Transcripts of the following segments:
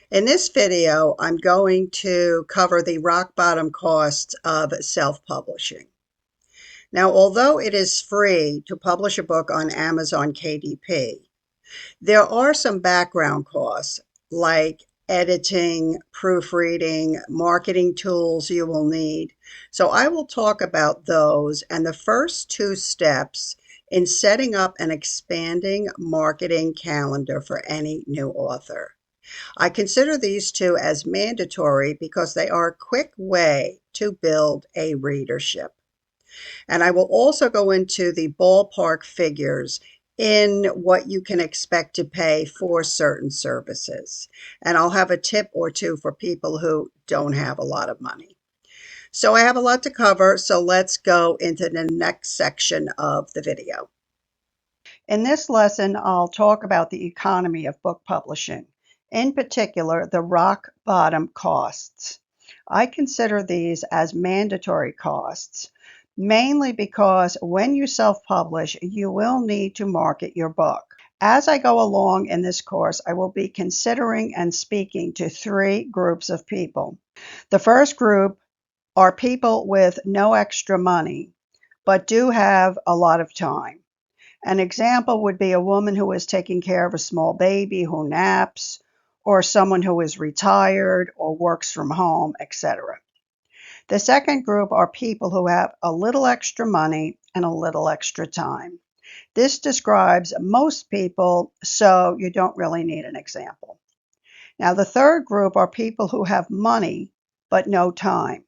In this video, I'm going to cover the rock bottom costs of self-publishing. Now, although it is free to publish a book on Amazon KDP, there are some background costs like editing, proofreading, marketing tools you will need. So I will talk about those and the first two steps in setting up an expanding marketing calendar for any new author. I consider these two as mandatory because they are a quick way to build a readership. And I will also go into the ballpark figures in what you can expect to pay for certain services. And I'll have a tip or two for people who don't have a lot of money. So I have a lot to cover, so let's go into the next section of the video. In this lesson, I'll talk about the economy of book publishing, in particular, the rock bottom costs. I consider these as mandatory costs, mainly because when you self-publish, you will need to market your book. As I go along in this course, I will be considering and speaking to three groups of people. The first group are people with no extra money, but do have a lot of time. An example would be a woman who is taking care of a small baby who naps, or someone who is retired or works from home, etc. The second group are people who have a little extra money and a little extra time. This describes most people, so you don't really need an example. Now, the third group are people who have money but no time.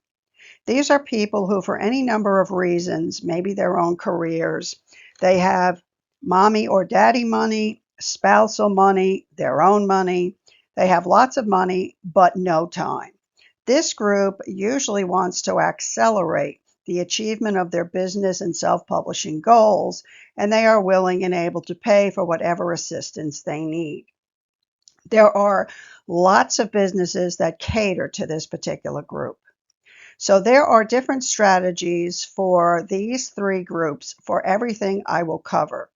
These are people who, for any number of reasons, maybe their own careers, they have mommy or daddy money, spousal money, their own money. They have lots of money, but no time. This group usually wants to accelerate the achievement of their business and self-publishing goals, and they are willing and able to pay for whatever assistance they need. There are lots of businesses that cater to this particular group. So there are different strategies for these three groups for everything I will cover.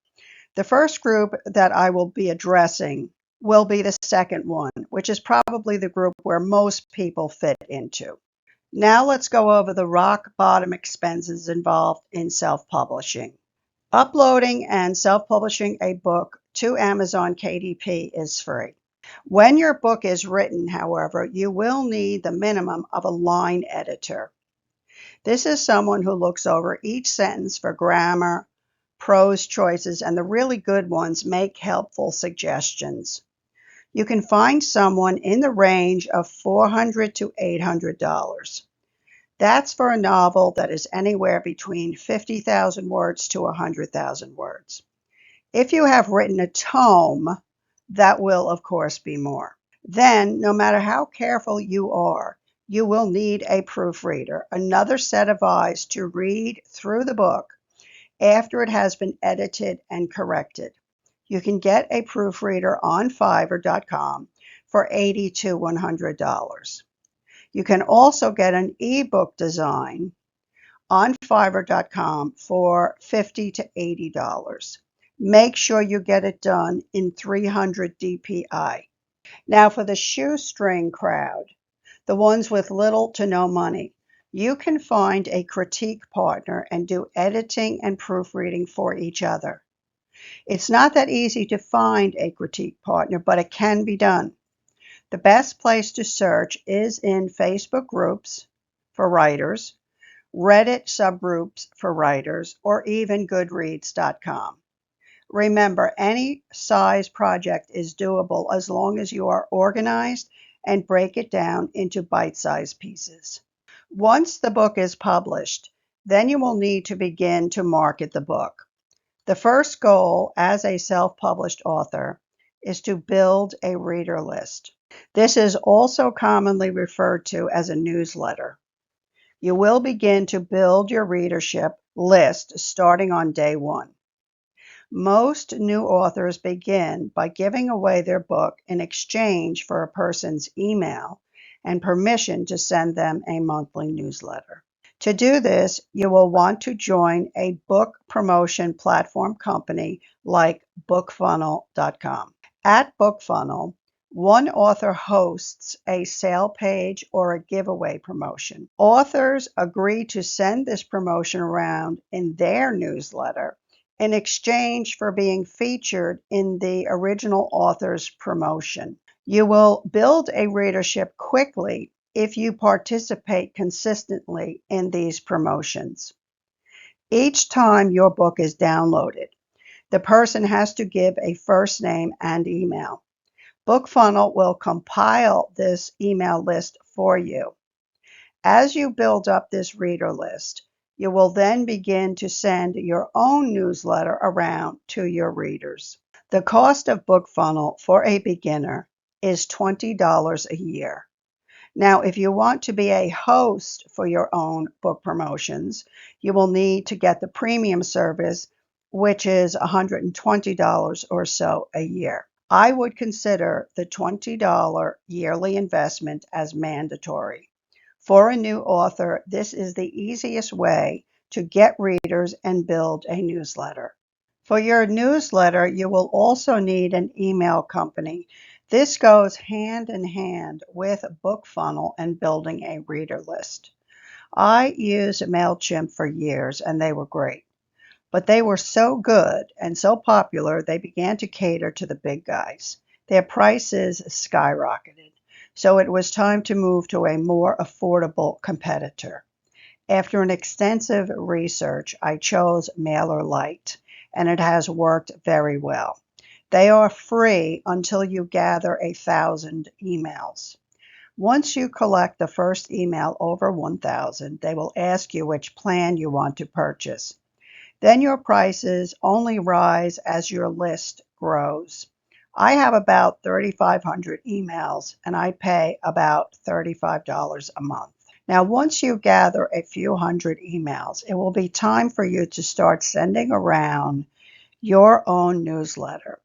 The first group that I will be addressing will be the second one, which is probably the group where most people fit into. Now let's go over the rock bottom expenses involved in self-publishing. Uploading and self-publishing a book to Amazon KDP is free. When your book is written, however, you will need the minimum of a line editor. This is someone who looks over each sentence for grammar, prose choices, and the really good ones make helpful suggestions. You can find someone in the range of $400 to $800. That's for a novel that is anywhere between 50,000 words to 100,000 words. If you have written a tome, that will, of course, be more. Then, no matter how careful you are, you will need a proofreader, another set of eyes to read through the book after it has been edited and corrected. You can get a proofreader on Fiverr.com for $80 to $100. You can also get an ebook design on Fiverr.com for $50 to $80. Make sure you get it done in 300 dpi. Now for the shoestring crowd, the ones with little to no money, you can find a critique partner and do editing and proofreading for each other. It's not that easy to find a critique partner, but it can be done. The best place to search is in Facebook groups for writers, Reddit subgroups for writers, or even Goodreads.com. Remember, any size project is doable as long as you are organized and break it down into bite-sized pieces. Once the book is published, then you will need to begin to market the book. The first goal as a self-published author is to build a reader list. This is also commonly referred to as a newsletter. You will begin to build your readership list starting on day one. Most new authors begin by giving away their book in exchange for a person's email and permission to send them a monthly newsletter. To do this, you will want to join a book promotion platform company like BookFunnel.com. At BookFunnel, One author hosts a sale page or a giveaway promotion. Authors agree to send this promotion around in their newsletter in exchange for being featured in the original author's promotion. You will build a readership quickly if you participate consistently in these promotions. Each time your book is downloaded, the person has to give a first name and email. BookFunnel will compile this email list for you. As you build up this reader list, you will then begin to send your own newsletter around to your readers. The cost of BookFunnel for a beginner is $20 a year. Now, if you want to be a host for your own book promotions, you will need to get the premium service, which is $120 or so a year. I would consider the $20 yearly investment as mandatory. For a new author, this is the easiest way to get readers and build a newsletter. For your newsletter, you will also need an email company. This goes hand in hand with BookFunnel and building a reader list. I used MailChimp for years and they were great. But they were so good and so popular, they began to cater to the big guys. Their prices skyrocketed, so it was time to move to a more affordable competitor. After an extensive research, I chose MailerLite, and it has worked very well. They are free until you gather 1,000 emails. Once you collect the first email over 1,000, they will ask you which plan you want to purchase. Then your prices only rise as your list grows. I have about 3,500 emails and I pay about $35 a month. Now, once you gather a few hundred emails, it will be time for you to start sending around your own newsletter.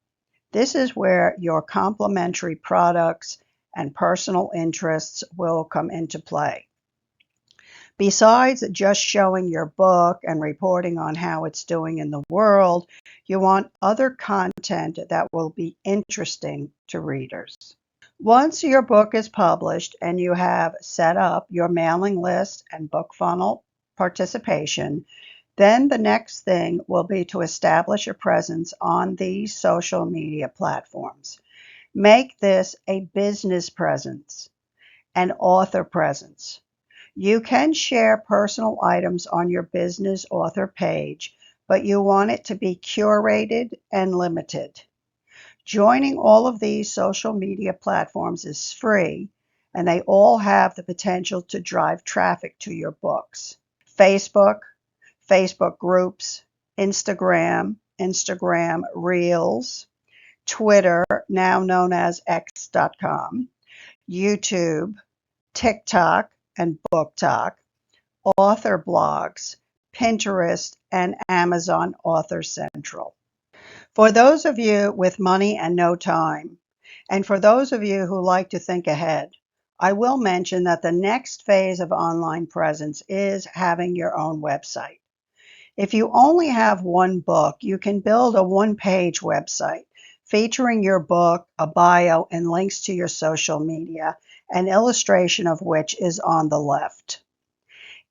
This is where your complementary products and personal interests will come into play. Besides just showing your book and reporting on how it's doing in the world, you want other content that will be interesting to readers. Once your book is published and you have set up your mailing list and BookFunnel participation, then the next thing will be to establish a presence on these social media platforms. Make this a business presence, an author presence. You can share personal items on your business author page, but you want it to be curated and limited. Joining all of these social media platforms is free, and they all have the potential to drive traffic to your books. Facebook, Facebook groups, Instagram, Instagram Reels, Twitter, now known as X.com, YouTube, TikTok and BookTok, author blogs, Pinterest, and Amazon Author Central. For those of you with money and no time, and for those of you who like to think ahead, I will mention that the next phase of online presence is having your own website. If you only have one book, you can build a one-page website featuring your book, a bio, and links to your social media, an illustration of which is on the left.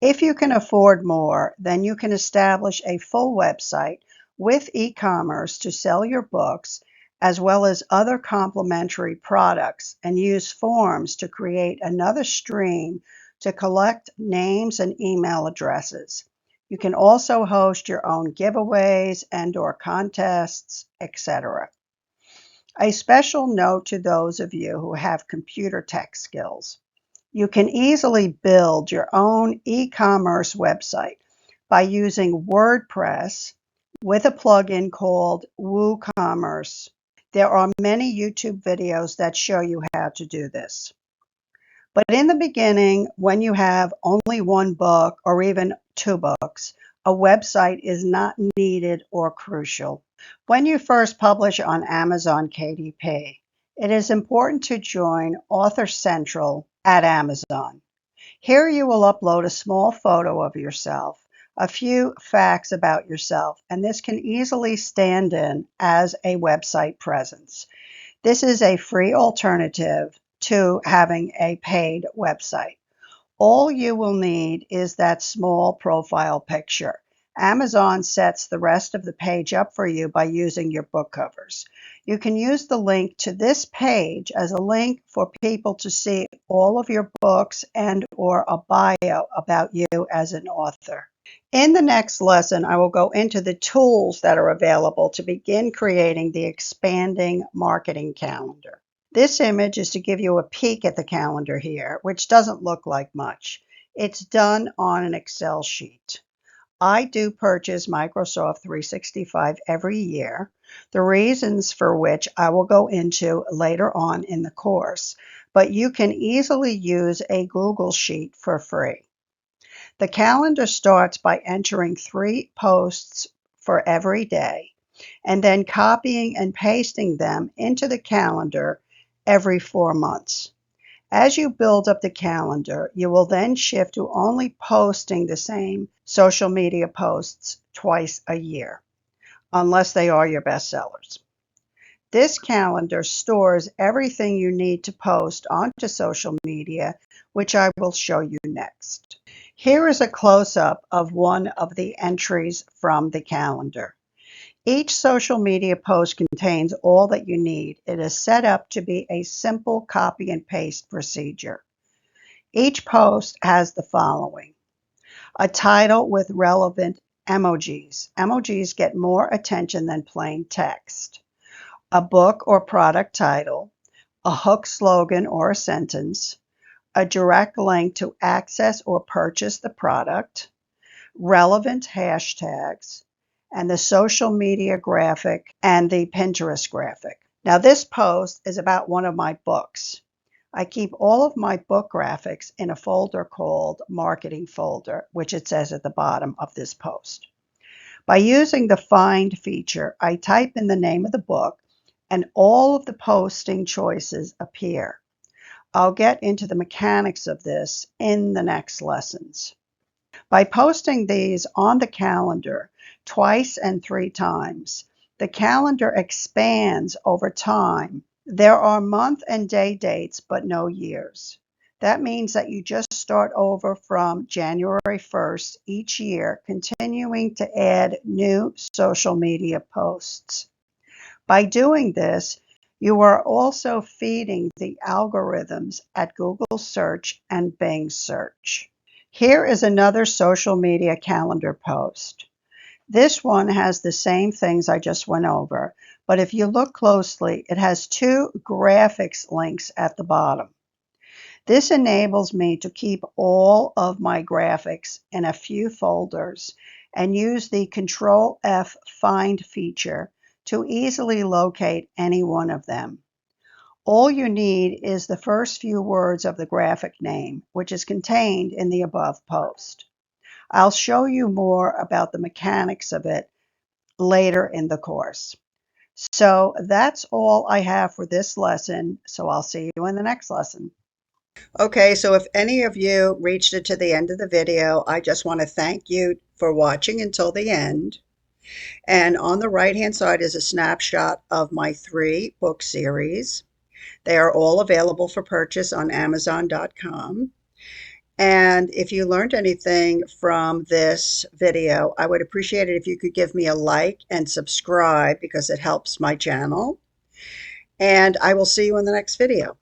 If you can afford more, then you can establish a full website with e-commerce to sell your books, as well as other complementary products, and use forms to create another stream to collect names and email addresses. You can also host your own giveaways and/or contests, etc. A special note to those of you who have computer tech skills. You can easily build your own e-commerce website by using WordPress with a plugin called WooCommerce. There are many YouTube videos that show you how to do this. But in the beginning, when you have only one book or even two books, a website is not needed or crucial. When you first publish on Amazon KDP, it is important to join Author Central at Amazon. Here you will upload a small photo of yourself, a few facts about yourself, and this can easily stand in as a website presence. This is a free alternative to having a paid website. All you will need is that small profile picture. Amazon sets the rest of the page up for you by using your book covers. You can use the link to this page as a link for people to see all of your books and/or a bio about you as an author. In the next lesson, I will go into the tools that are available to begin creating the expanding marketing calendar. This image is to give you a peek at the calendar here, which doesn't look like much. It's done on an Excel sheet. I do purchase Microsoft 365 every year, the reasons for which I will go into later on in the course, but you can easily use a Google Sheet for free. The calendar starts by entering 3 posts for every day and then copying and pasting them into the calendar every 4 months. As you build up the calendar, you will then shift to only posting the same social media posts twice a year, unless they are your bestsellers. This calendar stores everything you need to post onto social media, which I will show you next. Here is a close-up of one of the entries from the calendar. Each social media post contains all that you need. It is set up to be a simple copy and paste procedure. Each post has the following: a title with relevant emojis. Emojis get more attention than plain text. A book or product title, a hook slogan or a sentence, a direct link to access or purchase the product, relevant hashtags, and the social media graphic and the Pinterest graphic. Now, this post is about one of my books. I keep all of my book graphics in a folder called Marketing Folder, which it says at the bottom of this post. By using the Find feature, I type in the name of the book and all of the posting choices appear. I'll get into the mechanics of this in the next lessons. By posting these on the calendar twice and 3 times, the calendar expands over time. There are month and day dates, but no years. That means that you just start over from January 1st each year, continuing to add new social media posts. By doing this, you are also feeding the algorithms at Google Search and Bing Search. Here is another social media calendar post. This one has the same things I just went over, but if you look closely, it has 2 graphics links at the bottom. This enables me to keep all of my graphics in a few folders and use the Control F Find feature to easily locate any one of them. All you need is the first few words of the graphic name, which is contained in the above post. I'll show you more about the mechanics of it later in the course. So that's all I have for this lesson, so I'll see you in the next lesson. Okay, so if any of you reached it to the end of the video, I just want to thank you for watching until the end. And on the right-hand side is a snapshot of my 3 book series. They are all available for purchase on Amazon.com. And if you learned anything from this video, I would appreciate it if you could give me a like and subscribe because it helps my channel. And I will see you in the next video.